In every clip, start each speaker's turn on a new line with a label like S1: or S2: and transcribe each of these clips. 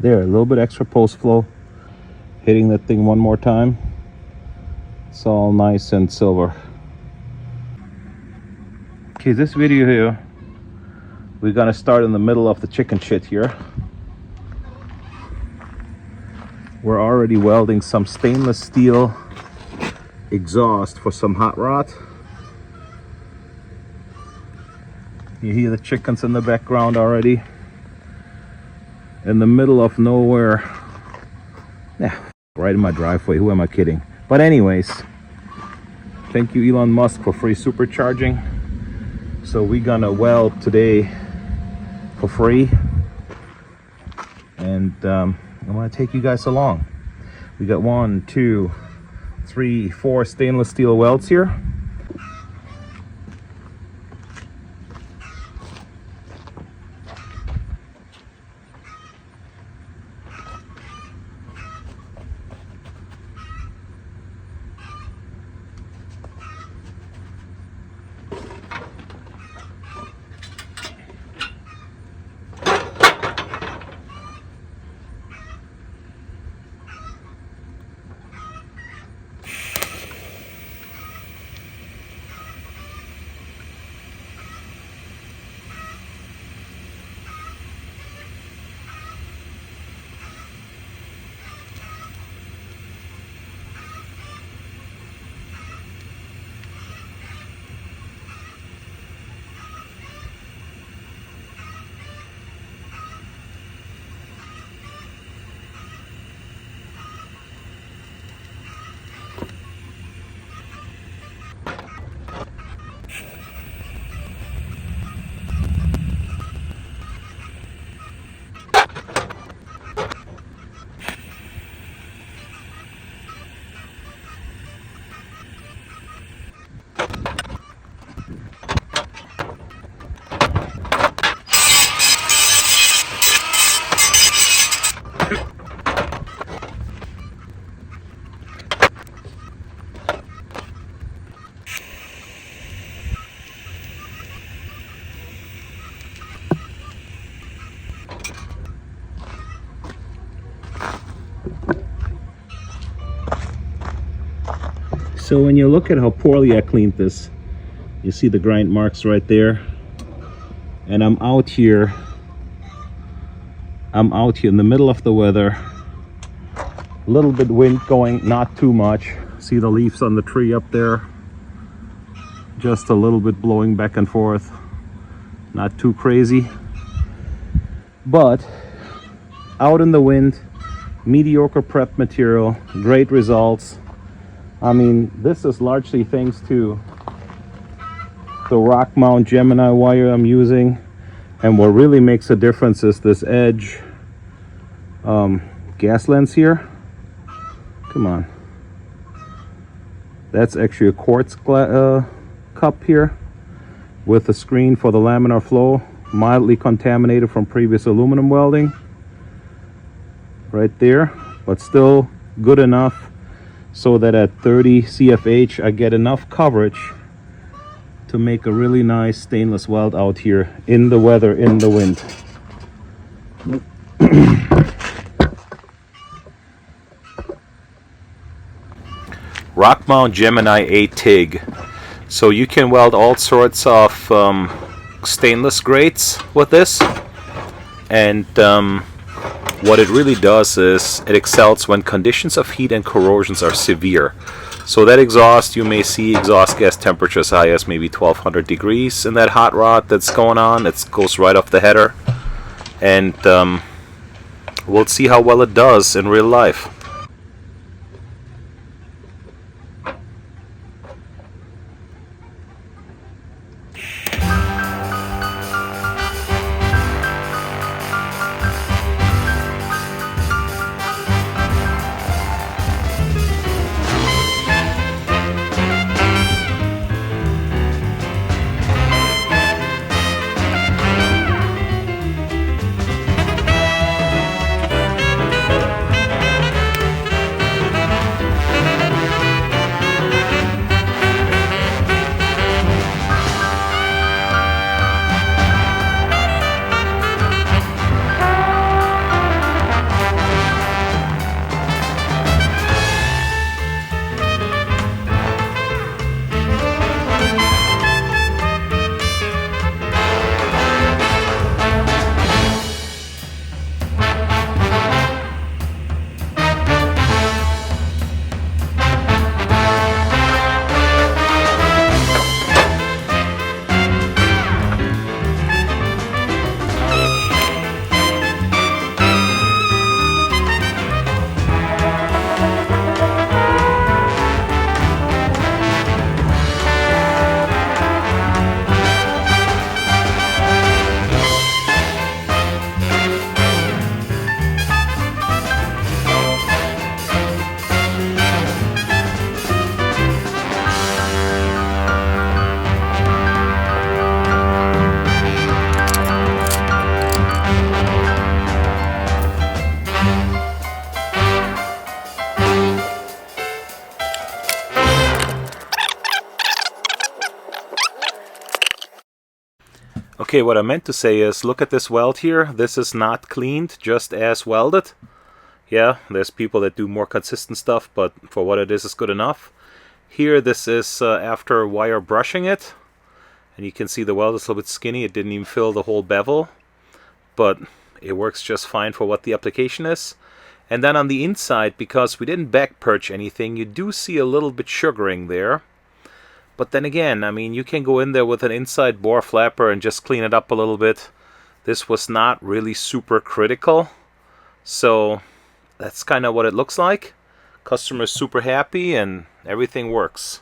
S1: There, a little bit extra post flow. Hitting that thing one more time. It's all nice and silver. Okay, this video here, we're gonna start in the middle of the chicken shit here. We're already welding some stainless steel exhaust for some hot rod. You hear the chickens in the background already. In the middle of nowhere. Yeah, right in my driveway. Who am I kidding? But anyways, thank you Elon Musk for free supercharging. So we're gonna weld today for free. And I'm gonna take you guys along. We got 1, 2, 3, 4 stainless steel welds here. So when you look at how poorly I cleaned this, you see the grind marks right there. And I'm out here in the middle of the weather. A little bit wind going, not too much. See the leaves on the tree up there? Just a little bit blowing back and forth. Not too crazy. But out in the wind, mediocre prep material, great results. I mean, this is largely thanks to the rock mount Gemini wire I'm using. And what really makes a difference is this edge gas lens here. Come on. That's actually a quartz cup here with a screen for the laminar flow, mildly contaminated from previous aluminum welding. Right there, but still good enough so that at 30 CFH I get enough coverage to make a really nice stainless weld out here in the weather, in the wind. Rock mount Gemini 8 TIG. So you can weld all sorts of stainless grates with this. And what it really does is it excels when conditions of heat and corrosions are severe. So that exhaust, you may see exhaust gas temperatures high as maybe 1200 degrees in that hot rod that's going on. It goes right off the header. And we'll see how well it does in real life. Okay, what I meant to say is, look at this weld here. This is not cleaned, just as welded. Yeah, there's people that do more consistent stuff, but for what it is, it's good enough. Here, this is after wire brushing it. And you can see the weld is a little bit skinny. It didn't even fill the whole bevel. But it works just fine for what the application is. And then on the inside, because we didn't back perch anything, you do see a little bit sugaring there. But then again, I mean, you can go in there with an inside bore flapper and just clean it up a little bit. This was not really super critical. So that's kind of what it looks like. Customer's super happy and everything works.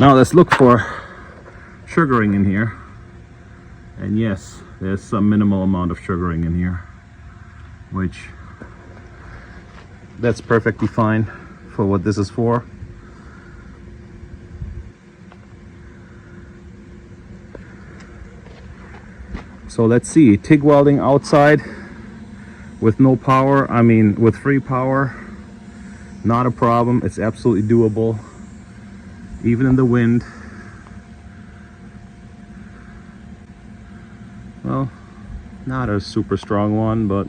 S1: Now let's look for sugaring in here. And yes, there's some minimal amount of sugaring in here, which that's perfectly fine for what this is for. So let's see, TIG welding outside with no power, I mean with free power, not a problem. It's absolutely doable, even in the wind. Well, not a super strong one, but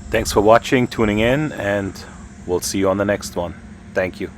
S1: thanks for watching, tuning in, and we'll see you on the next one. Thank you.